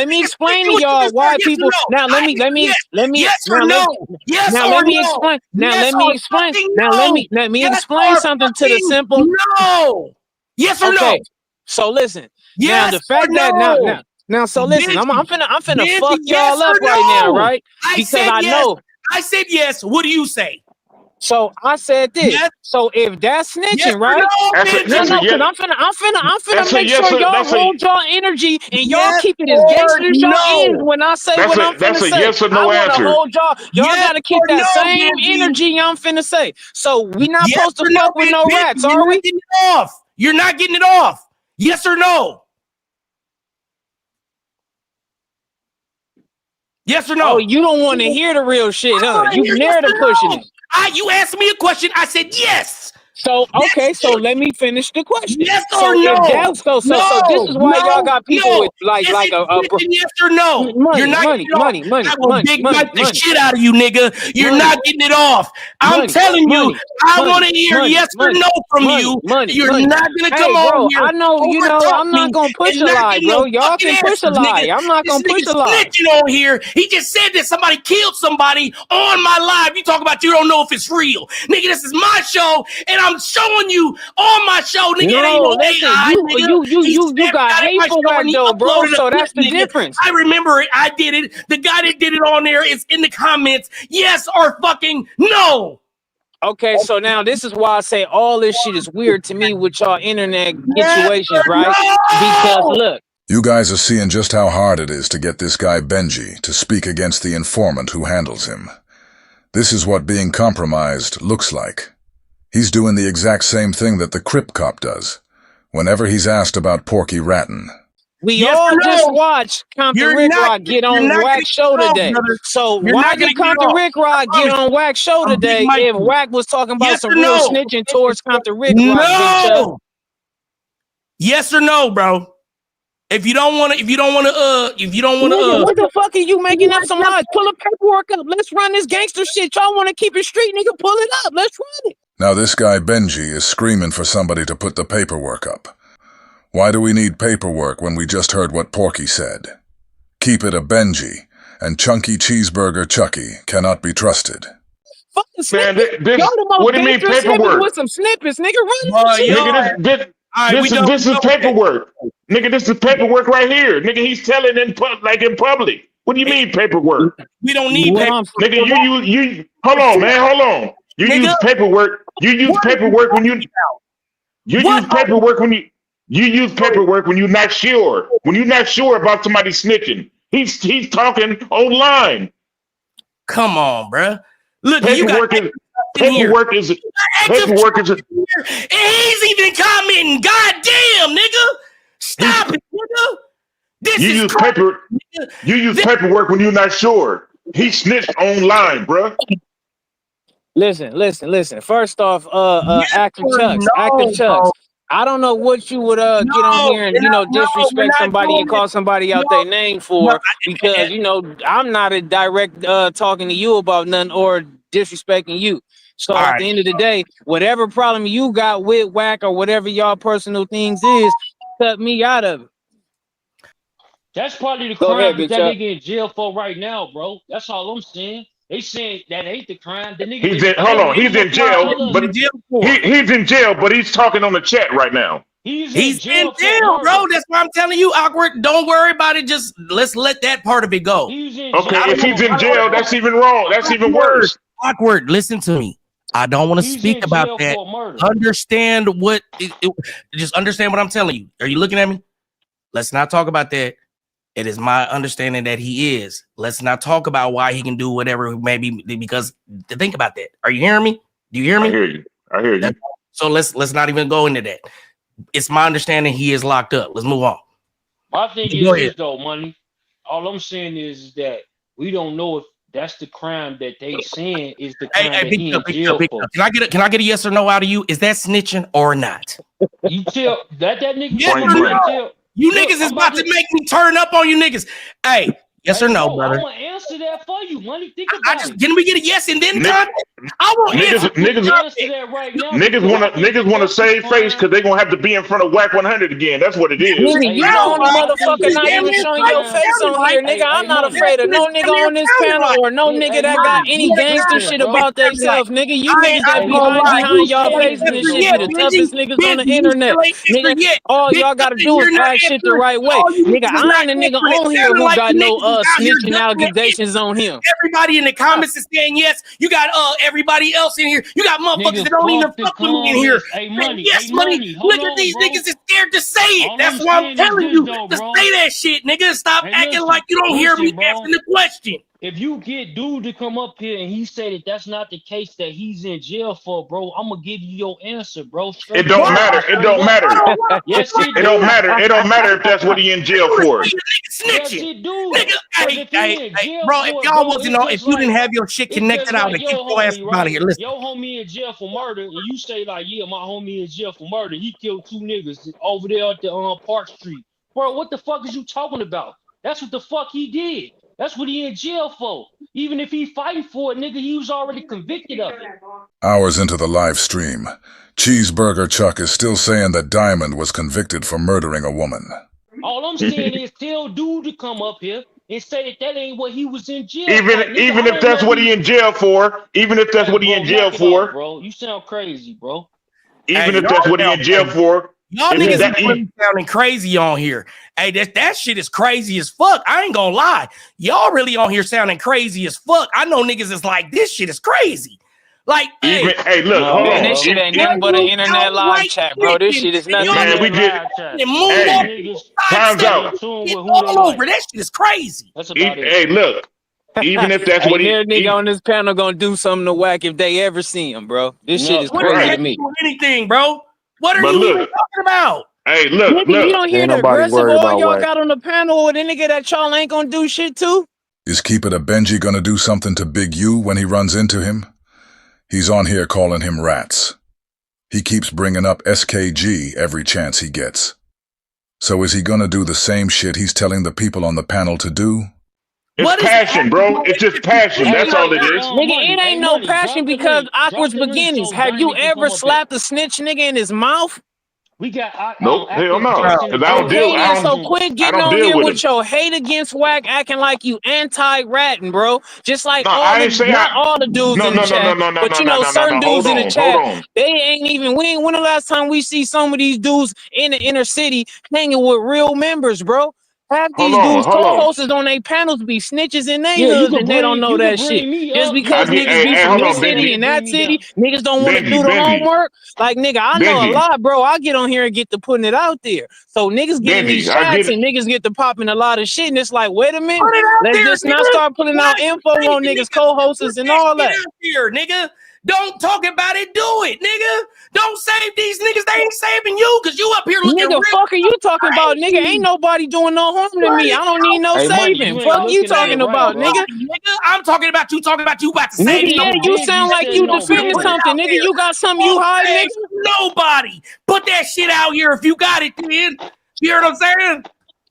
me explain to y'all why people. Now let me. Yes or no? Yes now or let me no? explain. Now Yes let me explain. Now let me explain something to the simple. No. Yes or no? So listen. Yes now the fact that now so listen. I'm finna fuck y'all up right now, right? Because I know. I said yes. What do you say? So I said this. Yes. So if that's snitching, yes right? No, because I'm finna make sure y'all hold y'all energy and y'all keep it as gangster as y'all is when I say what I'm finna say. That's a yes or no I wanna answer. hold y'all. Y'all gotta keep that same energy I'm finna say. So we not supposed to fuck with no rats, are we? You're not getting it off. Yes or no? Yes or no? Oh, you don't want to hear the real shit, huh? You narrative pushing it. You asked me a question. I said yes. So okay, so let me finish the question. Yes or no? So this is why y'all got people with like a yes or no? You're not money. I will big bite the shit out of you, nigga. You're not getting it off. I'm telling you, I want to hear yes or no from you. You're not gonna come on here. I know, I'm not gonna push a lie, bro. Y'all can push a lie. I'm not gonna push a lie. Snitching on here. He just said that somebody killed somebody on my live. You talk about you don't know if it's real, nigga. This is my show, and I'm showing you on my show, nigga. No, listen, you got hateful whack though, bro. So that's the difference. I remember it. I did it. The guy that did it on there is in the comments. Yes or fucking no. Okay, so now this is why I say all this shit is weird to me with y'all internet situations, right? Because look. You guys are seeing just how hard it is to get this guy Benji to speak against the informant who handles him. This is what being compromised looks like. He's doing the exact same thing that the Crip Cop does, whenever he's asked about Porky ratting. We all just watched Compton Rick Rock get on WACK show today. So why did Compton Rick Rock get on WACK show today if WACK was talking about some real snitching towards Compton Rick Rock? No. Yes or no, bro? If you don't want to, what the fuck are you making up some lies? Pull the paperwork up. Let's run this gangster shit. Y'all want to keep it street, nigga? Pull it up. Let's run it. Now this guy Benji is screaming for somebody to put the paperwork up. Why do we need paperwork when we just heard what Porky said? Keep it a Benji, and Chunky Cheeseburger Chucky cannot be trusted. Man, what do you mean paperwork? With some snippets, nigga. Run this is paperwork. Nigga, this is paperwork right here. Nigga, he's telling in public. What do you mean paperwork? We don't need paperwork. Nigga, you hold on, man, hold on. You use paperwork. You use paperwork when you use paperwork when you're not sure. When you're not sure about somebody snitching. He's talking online. Come on, bruh. Look, paperwork is and he's even commenting. Goddamn, nigga, stop it, nigga. You use paperwork when you're not sure. He snitched online, bro. Listen. First off, actor Chucks. I don't know what you would get on here and disrespect somebody and call somebody out their name for, because I'm not a direct talking to you about nothing or disrespecting you. So at the end of the day, whatever problem you got with WACK or whatever y'all personal things is, cut me out of it. That's probably the crime that nigga in jail for right now, bro. That's all I'm saying. They saying that ain't the crime. The nigga he's in jail, but he's in jail, but he's talking on the chat right now. He's in jail, bro. That's why I'm telling you, Awkward. Don't worry about it. Just let's let that part of it go. Okay, if he's in jail, that's even wrong. That's even worse. Awkward. Listen to me. I don't want to speak about that. Understand what? Just understand what I'm telling you. Are you looking at me? Let's not talk about that. It is my understanding that he is. Let's not talk about why he can do whatever, maybe because think about that. Are you hearing me? Do you hear me? I hear you. So let's not even go into that. It's my understanding he is locked up. Let's move on. My thing is this though, Money. All I'm saying is that we don't know if that's the crime that they saying is the crime that he in jail for. Can I get a yes or no out of you? Is that snitching or not? You tell that nigga. Yes or no? You niggas is about to make me turn up on you niggas. Hey, yes or no, brother? I want to answer that for you, Money. Think about it. Can we get a yes and then I want niggas want to save face because they're gonna have to be in front of WACK100 again. That's what it is. You don't motherfucker not even showing your face on here, nigga. I'm not afraid of no nigga on this panel or no nigga that got any gangster shit about themselves, nigga. You niggas that be behind y'all faces and shit be the toughest niggas on the internet, nigga. All y'all gotta do is act shit the right way, nigga. I ain't a nigga on here who got no snitching allegations on him. Everybody in the comments is saying yes. You got everybody else in here. You got motherfuckers that don't even fuck with me in here. Money. Look at these niggas is scared to say it. That's why I'm telling you to say that shit, nigga. Stop acting like you don't hear me asking the question. If you get dude to come up here and he say that that's not the case that he's in jail for, bro, I'm gonna give you your answer, bro. It don't matter. It don't matter. Yes, it don't matter. It don't matter if that's what he in jail for. Yes, it do. Hey, bro, if y'all wasn't on, if you didn't have your shit connected, I would have kicked your ass out of here. Listen, your homie in jail for murder, and you say like, yeah, my homie in jail for murder. He killed 2 niggas over there at the Park Street, bro. What the fuck is you talking about? That's what the fuck he did. That's what he in jail for. Even if he fighting for it, nigga, he was already convicted of it. Hours into the live stream, Cheeseburger Chuck is still saying that Diamond was convicted for murdering a woman. All I'm saying is tell dude to come up here and say that ain't what he was in jail for. Even if that's what he in jail for. Even if that's what he in jail for. Bro, you sound crazy, bro. Even if that's what he in jail for. Y'all niggas is sounding crazy on here. Hey, that shit is crazy as fuck. I ain't gonna lie. Y'all really on here sounding crazy as fuck. I know niggas is like, this shit is crazy. Like, hey, look, hold on. This shit ain't nothing but an internet live chat, bro. This shit is nothing. Man, we did. Time's out. All over. That shit is crazy. Hey, look. Even if that's what nigga on this panel gonna do something to WACK if they ever see him, bro. This shit is crazy to me. Anything, bro. What are you even talking about? Hey, look. You don't hear the aggressive all y'all got on the panel with a nigga that y'all ain't gonna do shit to? Is Keep It a Benji gonna do something to Big U when he runs into him? He's on here calling him rats. He keeps bringing up SKG every chance he gets. So is he gonna do the same shit he's telling the people on the panel to do? It's passion, bro. It's just passion. That's all it is. Nigga, it ain't no passion because Awkward's beginnings. Have you ever slapped a snitch nigga in his mouth? We got nope, hell no. Because I don't deal. So quit getting on here with your hate against WACK, acting like you anti-ratting, bro. Just like all the dudes in the chat, but you know certain dudes in the chat, they ain't even. When the last time we see some of these dudes in the inner city hanging with real members, bro? Half these dudes co-hosts on their panels be snitches in their hoods and they don't know that shit. Just because niggas be from this city and that city, niggas don't want to do the homework. Like, nigga, I know a lot, bro. I get on here and get to putting it out there. So niggas getting these shots and niggas get to popping a lot of shit. And it's like, wait a minute. Let's just not start putting out info on niggas, co-hosts and all that. Here, nigga. Don't talk about it, do it, nigga. Don't save these niggas. They ain't saving you because you up here looking Nigga, fuck are you talking about, nigga? Ain't nobody doing no harm to me. I don't need no Hey, Money, saving. you ain't Fuck you looking at talking it right, about, bro. nigga. I'm talking about you about to save Nigga, yeah, somebody. you Benji sound like you sitting on defending Benji. something, nigga. You got something you hide, nigga? Nobody. Put that shit out here if you got it, then. You hear what I'm saying?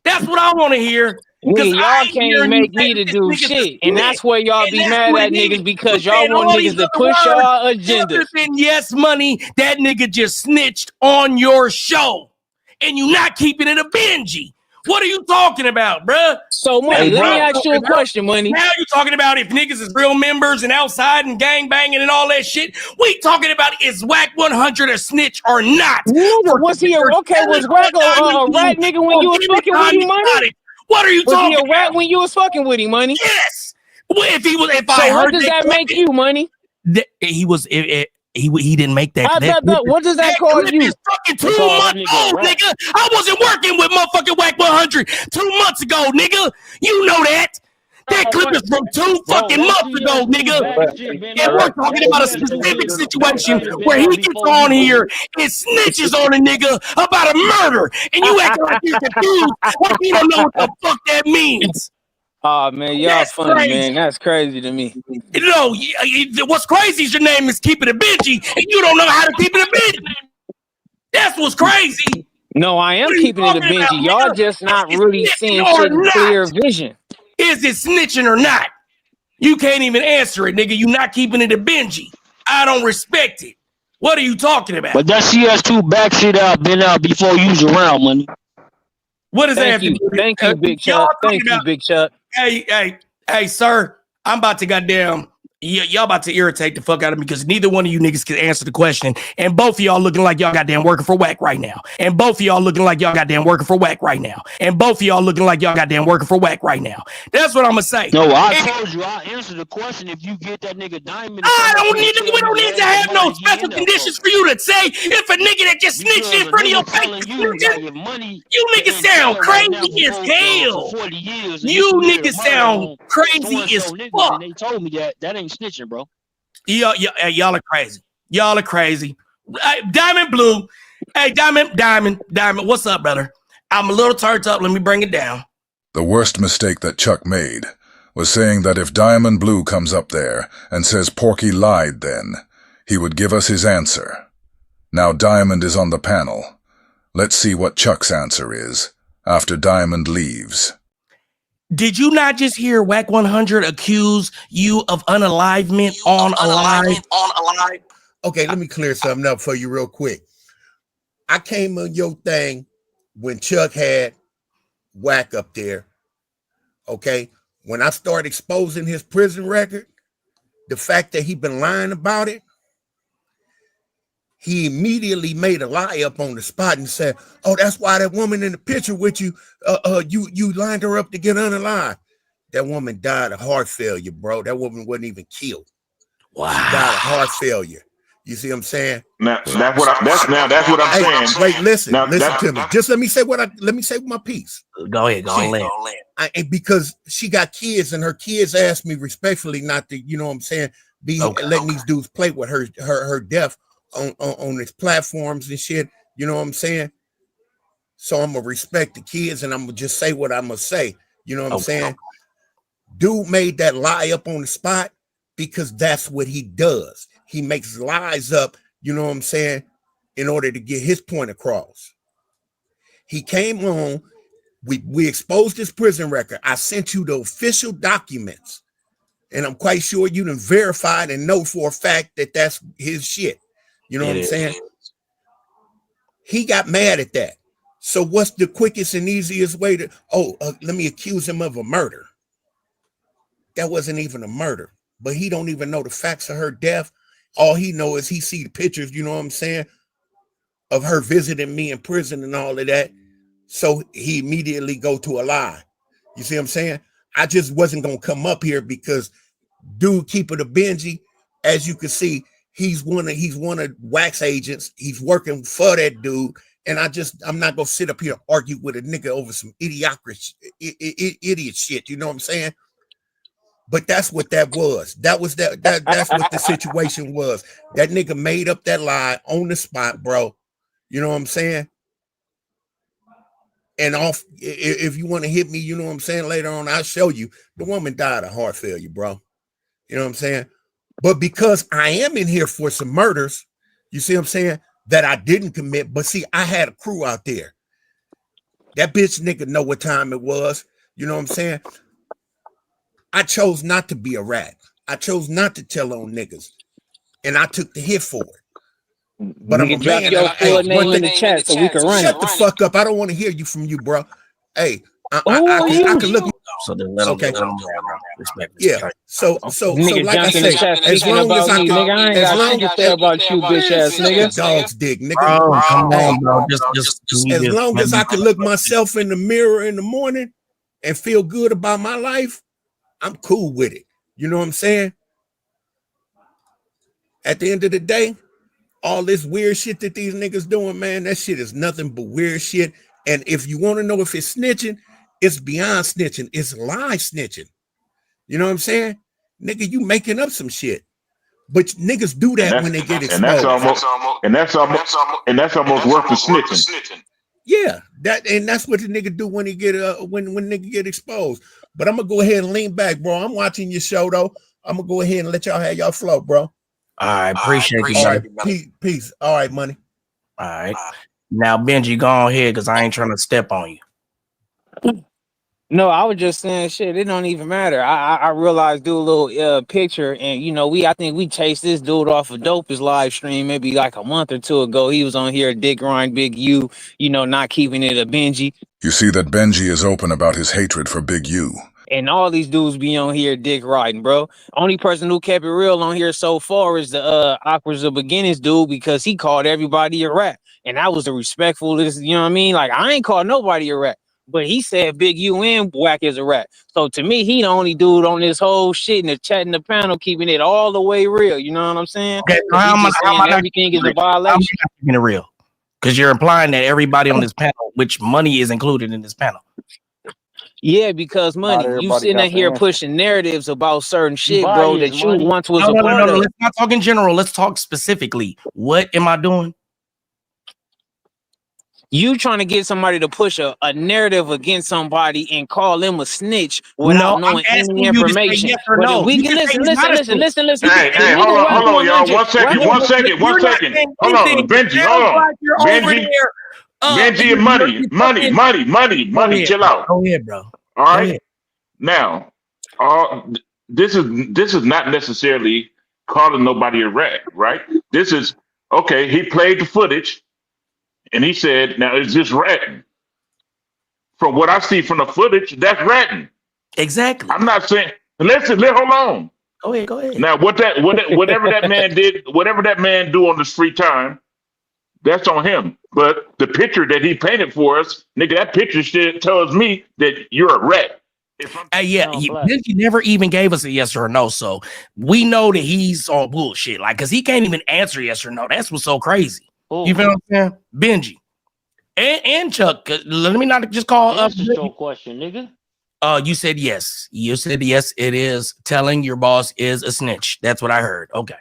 That's what I want to hear. Nigga, y'all can't make me to do shit. And that's where y'all be mad at niggas because y'all want niggas to push y'all agendas. Than yes money, that nigga just snitched on your show. And you not keeping it a Benji. What are you talking about, bruh? So, Money, let me ask you a question, Money. Now you're talking about if niggas is real members and outside and gang banging and all that shit. We talking about is WACK100 a snitch or not? Nigga, was he was Wack a rat nigga when you was fucking with him, Money? What are you talking about? Was he a rat when you was fucking with him, Money? Yes. Well, if so I what does that make you, Money? He didn't make that. What does that call you? Is fucking 2 months old, nigga. I wasn't working with motherfucking WACK100 2 months ago, nigga. You know that. That clip is from 2 fucking months ago, nigga. And we're talking about a specific situation where he gets on here and snitches on a nigga about a murder. And you acting like you're confused, like you don't know what the fuck that means. Oh, man, y'all funny, man. That's crazy to me. You know, what's crazy is your name is Keep It a Benji, and you don't know how to keep it a Benji. That's what's crazy. No, I am keeping it a Benji. Y'all just not really seeing shit in clear vision. Is it snitching or not? You can't even answer it, nigga. You not keeping it a Benji. I don't respect it. What are you talking about? But that CS2 back shit out, been out before you was around, Money. What does that have to do? Thank you, Big Chuck. Thank you, Big Chuck. Hey, sir, I'm about to goddamn, y'all about to irritate the fuck out of me because neither one of you niggas can answer the question. And both of y'all looking like y'all goddamn working for WACK right now. And both of y'all looking like y'all goddamn working for WACK right now. And both of y'all looking like y'all goddamn working for WACK right now. That's what I'm gonna say. No, I told you I'll answer the question if you get that nigga Diamond. We don't need to have no special conditions for you to say if a nigga that just snitched in front of your face. You niggas sound crazy as hell. You niggas sound crazy as fuck. They told me that ain't snitching, bro. Y'all are crazy. Y'all are crazy. Diamond Blue. Hey, Diamond. What's up, brother? I'm a little turned up. Let me bring it down. The worst mistake that Chuck made was saying that if Diamond Blue comes up there and says Porky lied then, he would give us his answer. Now Diamond is on the panel. Let's see what Chuck's answer is after Diamond leaves. Did you not just hear WACK100 accuse you of unalivement on alive? Okay, let me clear something up for you real quick. I came on your thing when Chuck had WACK up there. Okay, when I started exposing his prison record, the fact that he been lying about it, he immediately made a lie up on the spot and said, "Oh, that's why that woman in the picture with you, you lined her up to get unalive." That woman died of heart failure, bro. That woman wasn't even killed. Wow. She died of heart failure. You see what I'm saying? That's what I'm saying. Wait, listen to me. Just let me say my piece. Go ahead. Because she got kids, and her kids asked me respectfully not to, you know what I'm saying, letting these dudes play with her death on his platforms and shit. You know what I'm saying? So I'm gonna respect the kids, and I'm gonna just say what I'm gonna say. You know what I'm saying? Dude made that lie up on the spot because that's what he does. He makes lies up, you know what I'm saying, in order to get his point across. He came on, we exposed his prison record. I sent you the official documents, and I'm quite sure you done verified and know for a fact that that's his shit. You know what I'm saying? He got mad at that. So what's the quickest and easiest way to, let me accuse him of a murder? That wasn't even a murder, but he don't even know the facts of her death. All he know is he see the pictures, you know what I'm saying, of her visiting me in prison and all of that. So he immediately go to a lie. You see what I'm saying? I just wasn't going to come up here because dude, Keep It a Benji, as you can see, he's one of WACK's agents. He's working for that dude. And I'm not going to sit up here and argue with a nigga over some idiot shit. You know what I'm saying? But that's what that was. That's what the situation was. That nigga made up that lie on the spot, bro. You know what I'm saying? And if you want to hit me, you know what I'm saying, later on, I'll show you. The woman died of heart failure, bro. You know what I'm saying? But because I am in here for some murders, you see what I'm saying, that I didn't commit. But see, I had a crew out there. That bitch nigga know what time it was. You know what I'm saying? I chose not to be a rat. I chose not to tell on niggas. And I took the hit for it. But I'm a drop man. your full name in the chat so we can run Shut it. the fuck up. I don't want to hear you from you, bro. Hey, I can look. So then let him, Okay. let him respect. Yeah. So Nigga like I jumped in the say, chat as speaking long as about I me, can, nigga, I ain't as got long shit to say about you, bitch ass nigga. dog's dick, nigga. Bro, come Hey, on, bro. Just as long as I can look myself in the mirror in the morning and feel good about my life, I'm cool with it. You know what I'm saying? At the end of the day, all this weird shit that these niggas doing, man, that shit is nothing but weird shit. And if you want to know if it's snitching, it's beyond snitching. It's lie snitching. You know what I'm saying? Nigga, you making up some shit. But niggas do that when they get exposed. And that's almost worth the snitching. Yeah, that's what the nigga do when he get when nigga get exposed. But I'm gonna go ahead and lean back, bro. I'm watching your show though. I'm gonna go ahead and let y'all have y'all flow, bro. I appreciate you, All brother. right, peace. All right, money. All right. Now, Benji, go on ahead because I ain't trying to step on you. No, I was just saying shit. It don't even matter. I realized do a little picture, and you know I think we chased this dude off of Dopest live stream maybe like a month or two ago. He was on here, Dick Ryan, Big U. You know, not keeping it a Benji. You see that Benji is open about his hatred for Big U. And all these dudes be on here dick riding, bro. Only person who kept it real on here so far is the Awkward's of Beginnings dude, because he called everybody a rat. And that was the respectful, you know what I mean? Like, I ain't called nobody a rat. But he said Big U and WACK is a rat. So to me, he the only dude on this whole shit in the chat in the panel keeping it all the way real. You know what I'm saying? Okay, so how am I everything is a violation? Keeping it real? Because you're implying that everybody on this panel, which money is included in this panel. Yeah, because money, you sitting in here pushing narratives about certain shit, bro, that you once was a part of. Let's not talk in general. Let's talk specifically. What am I doing? You trying to get somebody to push a narrative against somebody and call them a snitch without knowing any information. Yes or no. We can listen. Hey, hold on, y'all. One second. Hold on, Benji, hold on. Benji and money. Chill out. Go ahead, bro. All right. Now, this is not necessarily calling nobody a rat, right? This is okay. He played the footage, and he said, "Now is this ratting?" From what I see from the footage, that's ratting. Exactly. I'm not saying. Listen, hold on. Go ahead. Now, whatever that man did, whatever that man do on his free time, that's on him. But the picture that he painted for us, nigga, that picture shit tells me that you're a rat. Benji never even gave us a yes or a no, so we know that he's on bullshit. Like, cause he can't even answer yes or no. That's what's so crazy. Ooh. You feel what I'm saying? Benji and Chuck. Let me not just call up. Answer your question, nigga. You said yes. You said yes. It is telling your boss is a snitch. That's what I heard. Okay.